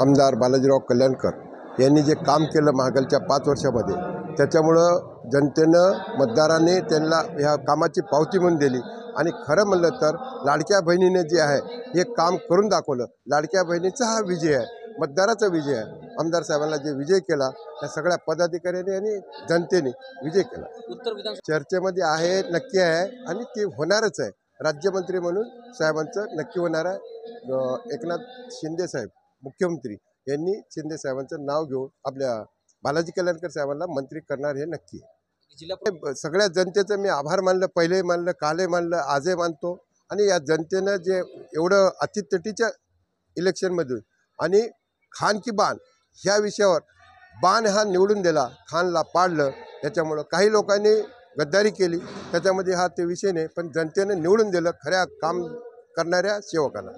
आमदार बालाजीराव कल्याणकर यांनी जे काम केलं मागच्या 5 वर्षामध्ये, त्याच्यामुळं जनतेनं मतदारांनी त्यांना ह्या कामाची पावती म्हणून दिली। आणि खरं म्हणलं तर लाडक्या बहिणीने जे आहे हे काम करून दाखवलं। लाडक्या बहिणीचा हा विजय आहे, मतदाराचा विजय आहे। आमदार साहेबांना जे विजय केला त्या सगळ्या पदाधिकाऱ्यांनी आणि जनतेने विजय केला। उत्तर विधान चर्चेमध्ये आहे, नक्की आहे आणि ते होणारच आहे। राज्यमंत्री म्हणून साहेबांचं नक्की होणार आहे। एकनाथ शिंदे साहेब मुख्यमंत्री यांनी शिंदे साहेबांचं नाव घेऊन आपल्या बालाजी कल्याणकर साहेबांना मंत्री करणार हे नक्की आहे। जिल्हा सगळ्या जनतेचं मी आभार मानलं, पहिलेही मानलं, कालही मानलं, आजही मानतो। आणि या जनतेनं जे एवढं अतितटीच्या इलेक्शनमधून आणि खान की बान ह्या विषयावर बाण हा निवडून दिला, खानला पाडलं, त्याच्यामुळं काही लोकांनी गद्दारी केली, त्याच्यामध्ये हा ते विषय नाही, पण जनतेनं निवडून दिलं खऱ्या काम करणाऱ्या सेवकांना।